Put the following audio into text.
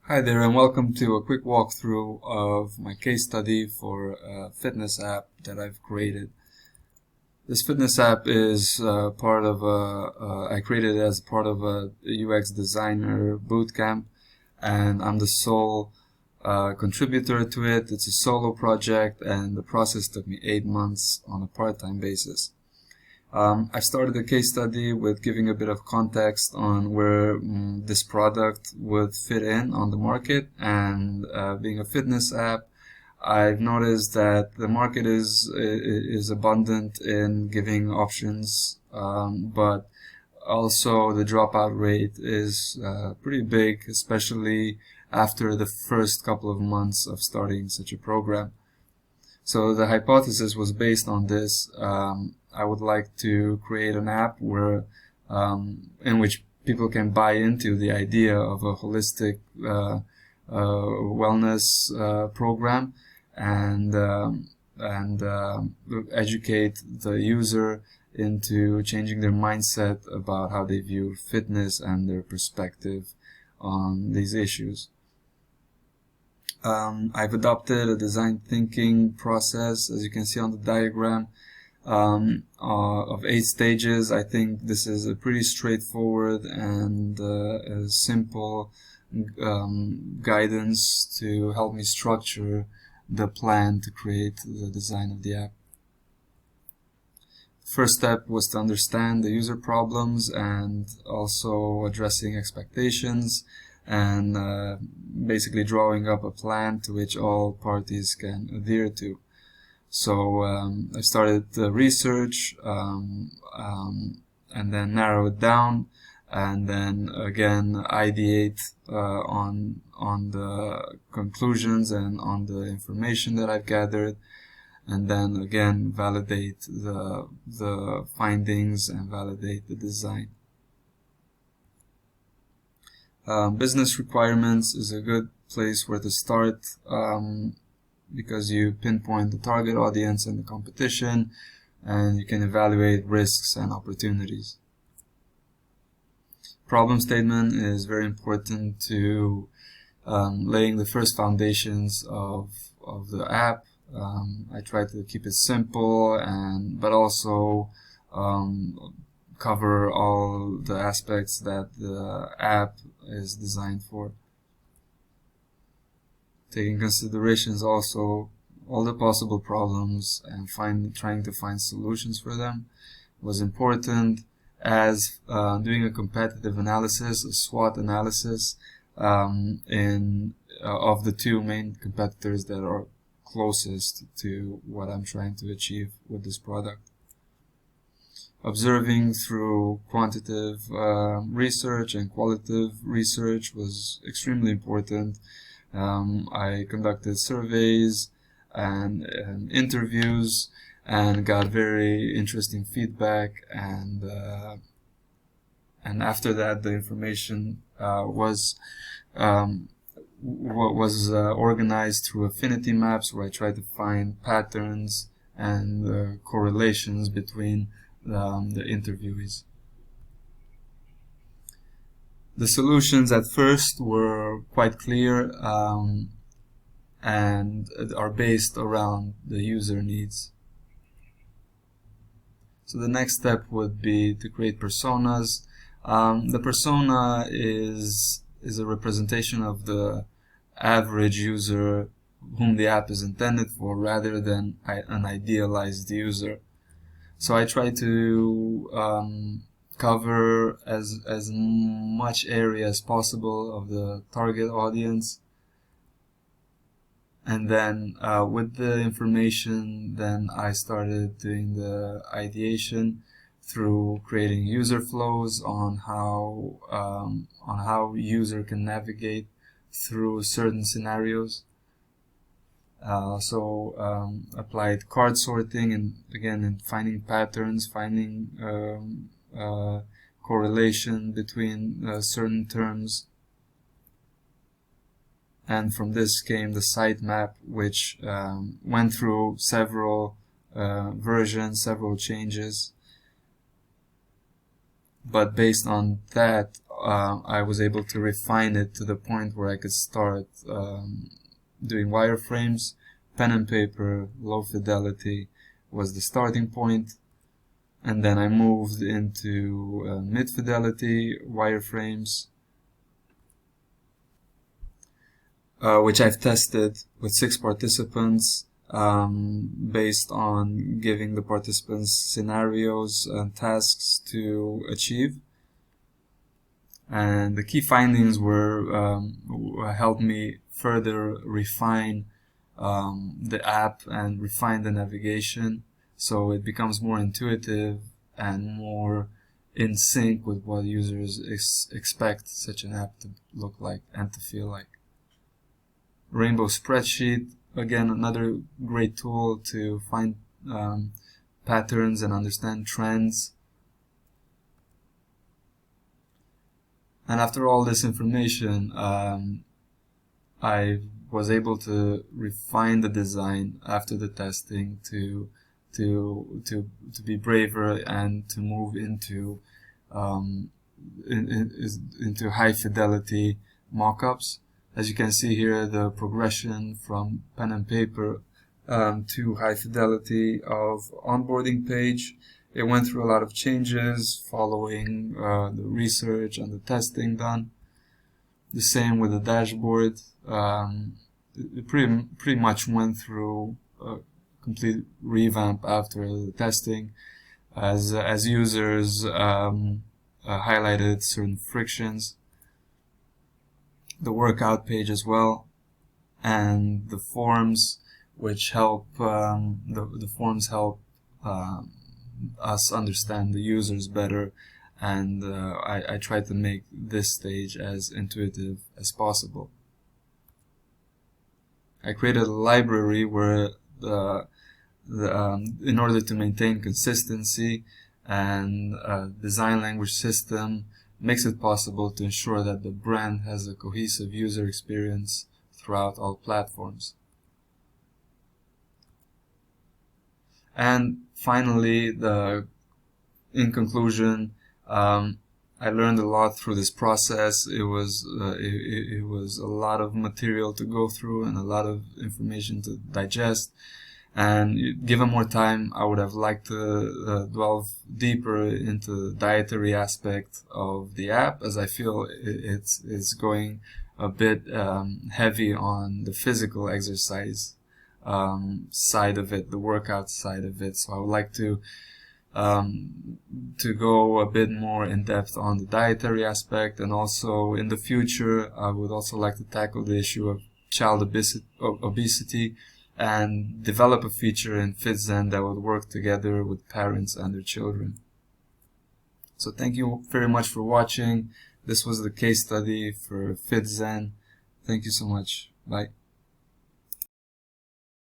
Hi there, and welcome to a quick walkthrough of my case study for a fitness app that I've created. This fitness app is I created it as part of a UX designer bootcamp, and I'm the sole contributor to it. It's a solo project, and the process took me 8 months on a part-time basis. I started the case study with giving a bit of context on where this product would fit in on the market, and being a fitness app, I've noticed that the market is abundant in giving options, but also the dropout rate is pretty big, especially after the first couple of months of starting such a program. So the hypothesis was based on this. I would like to create an app in which people can buy into the idea of a holistic wellness program and educate the user into changing their mindset about how they view fitness and their perspective on these issues. I've adopted a design thinking process, as you can see on the diagram, of 8 stages. I think this is a pretty straightforward and a simple guidance to help me structure the plan to create the design of the app. First step was to understand the user problems and also addressing expectations, and basically drawing up a plan to which all parties can adhere to. So I started the research and then narrow it down, and then again ideate on the conclusions and on the information that I've gathered, and then again validate the findings and validate the design. Business requirements is a good place where to start, because you pinpoint the target audience and the competition, and you can evaluate risks and opportunities. Problem statement is very important to laying the first foundations of the app. I try to keep it simple but also cover all the aspects that the app is designed for. Taking considerations also all the possible problems and trying to find solutions for them was important, as doing a competitive analysis, a SWOT analysis of the 2 main competitors that are closest to what I'm trying to achieve with this product. Observing through quantitative research and qualitative research was extremely important. I conducted surveys and interviews and got very interesting feedback, and after that the information was organized through affinity maps, where I tried to find patterns and correlations between the interviewees. The solutions at first were quite clear and are based around the user needs. So the next step would be to create personas. The persona is a representation of the average user whom the app is intended for, rather than an idealized user. So I try to cover as much area as possible of the target audience, and then with the information, then I started doing the ideation through creating user flows on how user can navigate through certain scenarios. Applied card sorting, and again in finding patterns, finding correlation between certain terms, and from this came the sitemap, which went through several versions, several changes. But based on that, I was able to refine it to the point where I could start doing wireframes. Pen and paper, low fidelity was the starting point, and then I moved into mid fidelity wireframes, which I've tested with 6 participants, based on giving the participants scenarios and tasks to achieve. And the key findings were helped me further refine the app and refine the navigation, so it becomes more intuitive and more in sync with what users expect such an app to look like and to feel like. Rainbow Spreadsheet, again, another great tool to find patterns and understand trends. And after all this information, I was able to refine the design after the testing to be braver and to move into into high fidelity mockups. As you can see here, the progression from pen and paper to high fidelity of onboarding page. It went through a lot of changes following the research and the testing done. The same with the dashboard. It pretty much went through a complete revamp after the testing, as users highlighted certain frictions. The workout page as well, and the forms, which help the forms help us understand the users better, and I try to make this stage as intuitive as possible. I created a library where in order to maintain consistency, and design language system makes it possible to ensure that the brand has a cohesive user experience throughout all platforms. And finally, in conclusion, I learned a lot through this process. It was a lot of material to go through and a lot of information to digest. And given more time, I would have liked to delve deeper into the dietary aspect of the app, as I feel it's going a bit heavy on the physical exercise side of it, the workout side of it. So I would like to go a bit more in depth on the dietary aspect, and also in the future I would also like to tackle the issue of child obesity and develop a feature in FitZEN that would work together with parents and their children. So thank you very much for watching. This was the case study for FitZEN. Thank you so much. Bye.